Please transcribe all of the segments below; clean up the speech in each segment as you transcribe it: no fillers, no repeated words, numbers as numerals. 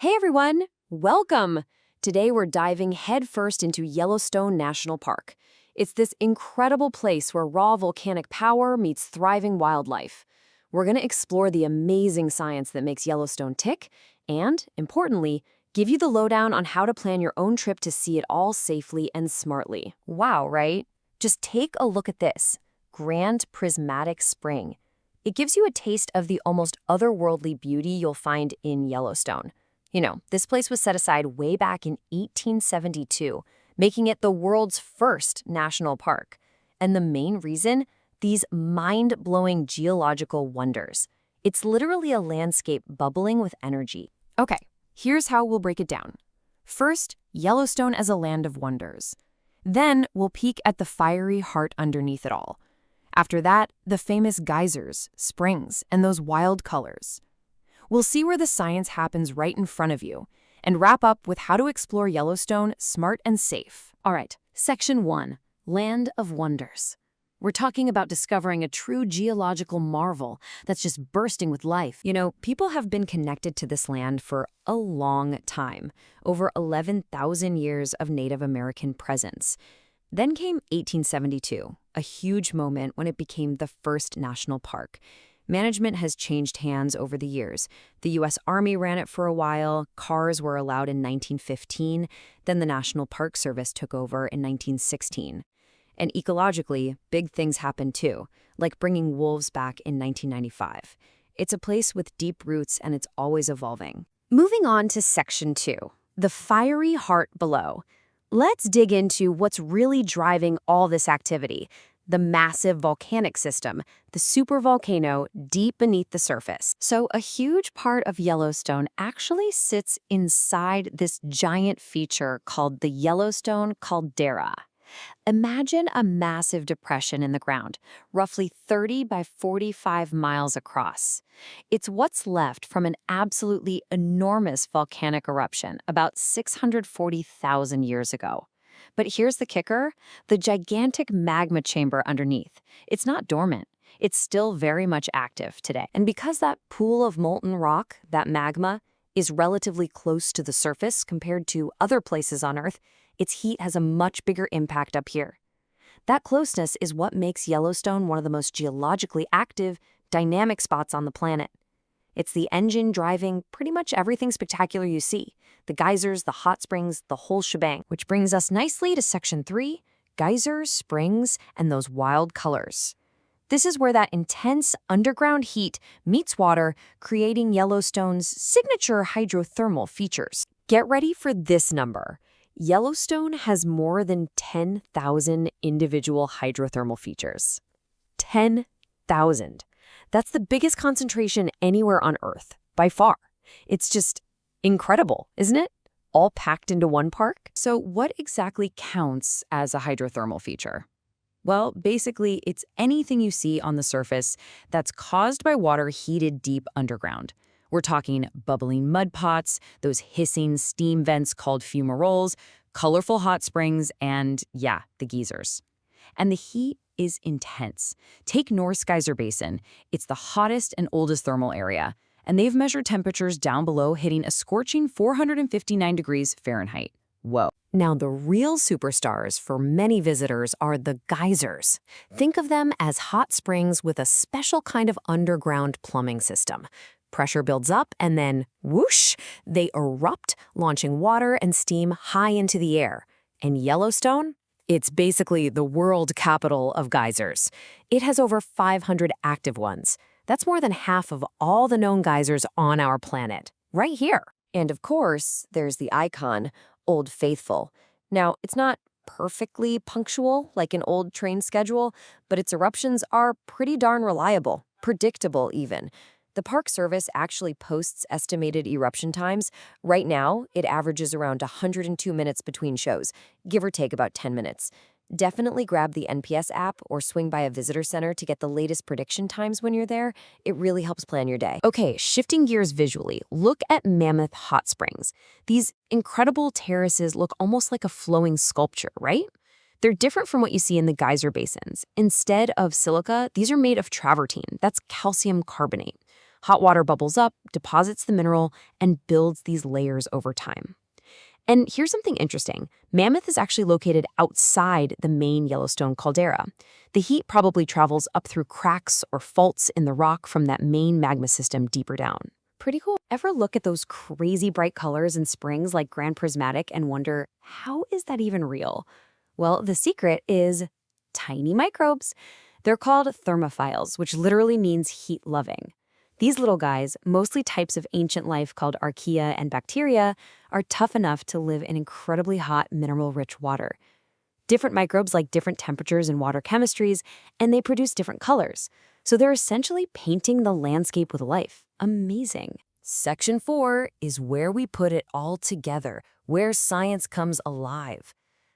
Hey everyone, welcome! Today we're diving headfirst into Yellowstone National Park. It's this incredible place where raw volcanic power meets thriving wildlife. We're going to explore the amazing science that makes Yellowstone tick and, importantly, give you the lowdown on how to plan your own trip to see it all safely and smartly. Wow, right? Just take a look at this. Grand Prismatic Spring. It gives you a taste of the almost otherworldly beauty you'll find in Yellowstone. You know, this place was set aside way back in 1872, making it the world's first national park. And the main reason? These mind-blowing geological wonders. It's literally a landscape bubbling with energy. Okay, here's how we'll break it down. First, Yellowstone as a land of wonders. Then, we'll peek at the fiery heart underneath it all. After that, the famous geysers, springs, and those wild colors. We'll see where the science happens right in front of you, and wrap up with how to explore Yellowstone smart and safe. All right, Section 1, Land of Wonders. We're talking about discovering a true geological marvel that's just bursting with life. You know, people have been connected to this land for a long time, over 11,000 years of Native American presence. Then came 1872, a huge moment when it became the first national park. Management has changed hands over the years. The U.S. Army ran it for a while, cars were allowed in 1915, then the National Park Service took over in 1916. And ecologically, big things happened too, like bringing wolves back in 1995. It's a place with deep roots and it's always evolving. Moving on to Section 2, the fiery heart below. Let's dig into what's really driving all this activity. The massive volcanic system, the supervolcano deep beneath the surface. So a huge part of Yellowstone actually sits inside this giant feature called the Yellowstone caldera. Imagine a massive depression in the ground, roughly 30 by 45 miles across. It's what's left from an absolutely enormous volcanic eruption about 640,000 years ago. But here's the kicker, the gigantic magma chamber underneath. It's not dormant. It's still very much active today. And because that pool of molten rock, that magma, is relatively close to the surface compared to other places on Earth, its heat has a much bigger impact up here. That closeness is what makes Yellowstone one of the most geologically active, dynamic spots on the planet. It's the engine driving pretty much everything spectacular you see. The geysers, the hot springs, the whole shebang. Which brings us nicely to Section 3, geysers, springs, and those wild colors. This is where that intense underground heat meets water, creating Yellowstone's signature hydrothermal features. Get ready for this number. Yellowstone has more than 10,000 individual hydrothermal features. 10,000. That's the biggest concentration anywhere on Earth, by far. It's just incredible, isn't it? All packed into one park. So what exactly counts as a hydrothermal feature? Well, basically, it's anything you see on the surface that's caused by water heated deep underground. We're talking bubbling mud pots, those hissing steam vents called fumaroles, colorful hot springs, and, yeah, the geysers. And the heat is intense. Take North Geyser Basin. It's the hottest and oldest thermal area, and they've measured temperatures down below hitting a scorching 459 degrees Fahrenheit. Whoa. Now, the real superstars for many visitors are the geysers. Think of them as hot springs with a special kind of underground plumbing system. Pressure builds up and then, whoosh, they erupt, launching water and steam high into the air. And Yellowstone? It's basically the world capital of geysers. It has over 500 active ones. That's more than half of all the known geysers on our planet, right here. And of course, there's the icon, Old Faithful. Now, it's not perfectly punctual like an old train schedule, but its eruptions are pretty darn reliable, predictable even. The Park Service actually posts estimated eruption times. Right now, it averages around 102 minutes between shows, give or take about 10 minutes. Definitely grab the NPS app or swing by a visitor center to get the latest prediction times when you're there. It really helps plan your day. Okay, shifting gears visually, look at Mammoth Hot Springs. These incredible terraces look almost like a flowing sculpture, right? They're different from what you see in the geyser basins. Instead of silica, these are made of travertine. That's calcium carbonate. Hot water bubbles up, deposits the mineral, and builds these layers over time. And here's something interesting. Mammoth is actually located outside the main Yellowstone caldera. The heat probably travels up through cracks or faults in the rock from that main magma system deeper down. Pretty cool. Ever look at those crazy bright colors in springs like Grand Prismatic and wonder, how is that even real? Well, the secret is tiny microbes. They're called thermophiles, which literally means heat-loving. These little guys, mostly types of ancient life called archaea and bacteria, are tough enough to live in incredibly hot, mineral-rich water. Different microbes like different temperatures and water chemistries, and they produce different colors. So they're essentially painting the landscape with life. Amazing. Section 4 is where we put it all together, where science comes alive.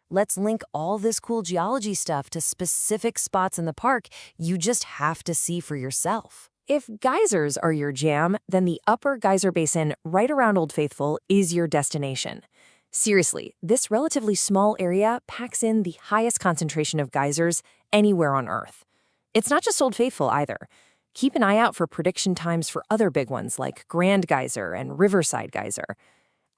Let's link all this cool geology stuff to specific spots in the park you just have to see for yourself. If geysers are your jam, then the Upper Geyser Basin right around Old Faithful is your destination. Seriously, this relatively small area packs in the highest concentration of geysers anywhere on Earth. It's not just Old Faithful either. Keep an eye out for prediction times for other big ones like Grand Geyser and Riverside Geyser.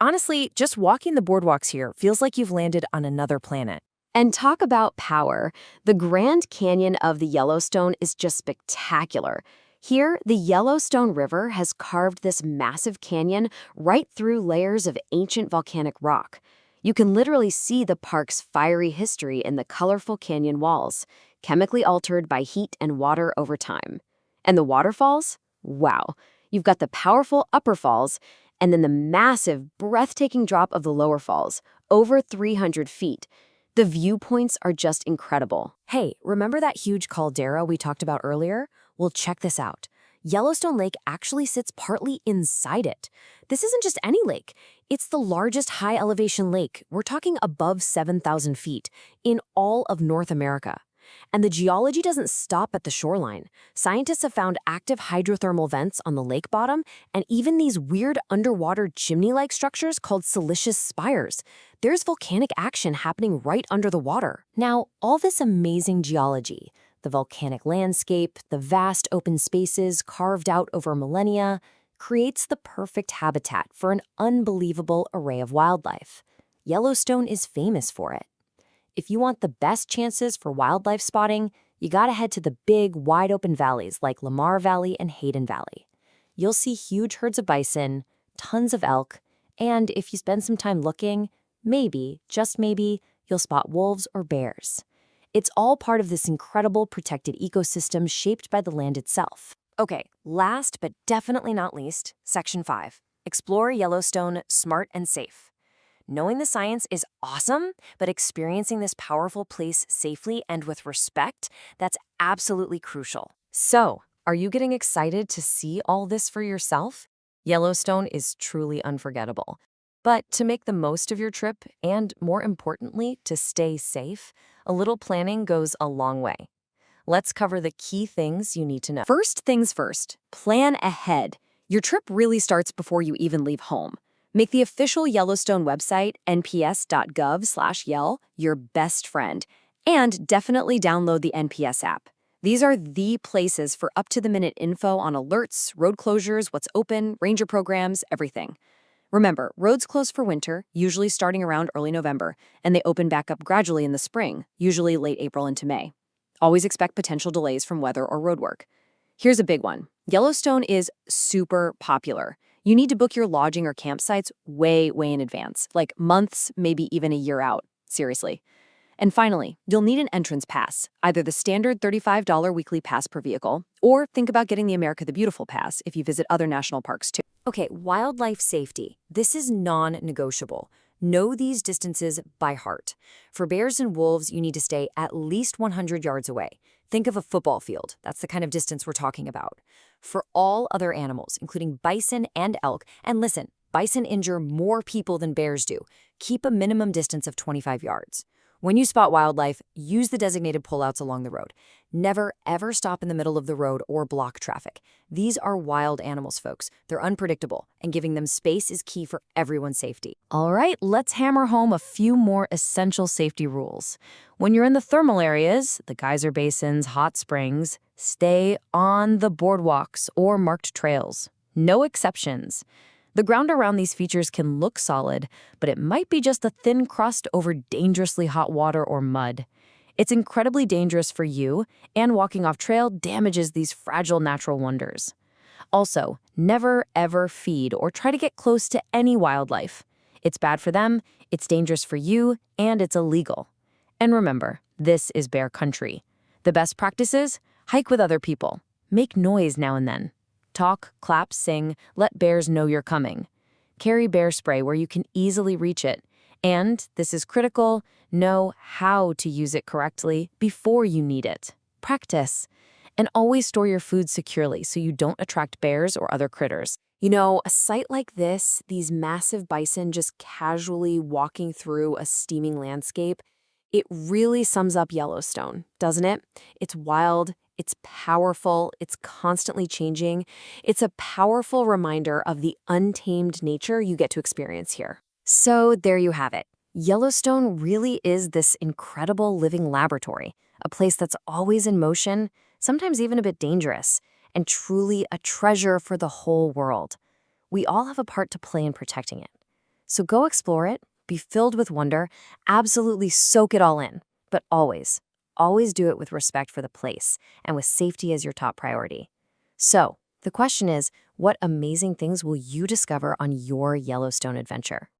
Honestly, just walking the boardwalks here feels like you've landed on another planet. And talk about power. The Grand Canyon of the Yellowstone is just spectacular. Here, the Yellowstone River has carved this massive canyon right through layers of ancient volcanic rock. You can literally see the park's fiery history in the colorful canyon walls, chemically altered by heat and water over time. And the waterfalls? Wow. You've got the powerful upper falls, and then the massive, breathtaking drop of the lower falls, over 300 feet. The viewpoints are just incredible. Hey, remember that huge caldera we talked about earlier? Well, check this out. Yellowstone Lake actually sits partly inside it. This isn't just any lake. It's the largest high-elevation lake, we're talking above 7,000 feet, in all of North America. And the geology doesn't stop at the shoreline. Scientists have found active hydrothermal vents on the lake bottom and even these weird underwater chimney-like structures called siliceous spires. There's volcanic action happening right under the water. Now, all this amazing geology, the volcanic landscape, the vast open spaces carved out over millennia, creates the perfect habitat for an unbelievable array of wildlife. Yellowstone is famous for it. If you want the best chances for wildlife spotting, you gotta head to the big, wide-open valleys like Lamar Valley and Hayden Valley. You'll see huge herds of bison, tons of elk, and if you spend some time looking, maybe, just maybe, you'll spot wolves or bears. It's all part of this incredible protected ecosystem shaped by the land itself. Okay, last but definitely not least, Section 5. Explore Yellowstone smart and safe. Knowing the science is awesome, but experiencing this powerful place safely and with respect, that's absolutely crucial. So, are you getting excited to see all this for yourself? Yellowstone is truly unforgettable. But to make the most of your trip, and more importantly, to stay safe, a little planning goes a long way. Let's cover the key things you need to know. First things first, plan ahead. Your trip really starts before you even leave home. Make the official Yellowstone website, nps.gov/yell, your best friend, and definitely download the NPS app. These are the places for up-to-the-minute info on alerts, road closures, what's open, ranger programs, everything. Remember, roads close for winter, usually starting around early November, and they open back up gradually in the spring, usually late April into May. Always expect potential delays from weather or roadwork. Here's a big one. Yellowstone is super popular. You need to book your lodging or campsites way in advance, like months, maybe even a year out. Seriously. And finally, you'll need an entrance pass, either the standard $35 weekly pass per vehicle, or think about getting the America the Beautiful pass if you visit other national parks too. Okay, wildlife safety. This is non-negotiable. Know these distances by heart. For bears and wolves, you need to stay at least 100 yards away. Think of a football field. That's the kind of distance we're talking about. For all other animals, including bison and elk, and listen, bison injure more people than bears do. Keep a minimum distance of 25 yards. When you spot wildlife, use the designated pullouts along the road. Never, ever stop in the middle of the road or block traffic. These are wild animals, folks. They're unpredictable, and giving them space is key for everyone's safety. All right, let's hammer home a few more essential safety rules. When you're in the thermal areas, the geyser basins, hot springs, stay on the boardwalks or marked trails. No exceptions. The ground around these features can look solid, but it might be just a thin crust over dangerously hot water or mud. It's incredibly dangerous for you, and walking off trail damages these fragile natural wonders. Also, never ever feed or try to get close to any wildlife. It's bad for them, it's dangerous for you, and it's illegal. And remember, this is bear country. The best practices? Hike with other people. Make noise now and then. Talk, clap, sing, let bears know you're coming. Carry bear spray where you can easily reach it. And, this is critical, know how to use it correctly before you need it. Practice. And always store your food securely so you don't attract bears or other critters. You know, a sight like this, these massive bison just casually walking through a steaming landscape, it really sums up Yellowstone, doesn't it? It's wild, it's powerful, it's constantly changing. It's a powerful reminder of the untamed nature you get to experience here. So there you have it. Yellowstone really is this incredible living laboratory, a place that's always in motion, sometimes even a bit dangerous, and truly a treasure for the whole world. We all have a part to play in protecting it. So go explore it, be filled with wonder, absolutely soak it all in, but always do it with respect for the place and with safety as your top priority. So, the question is, what amazing things will you discover on your Yellowstone adventure?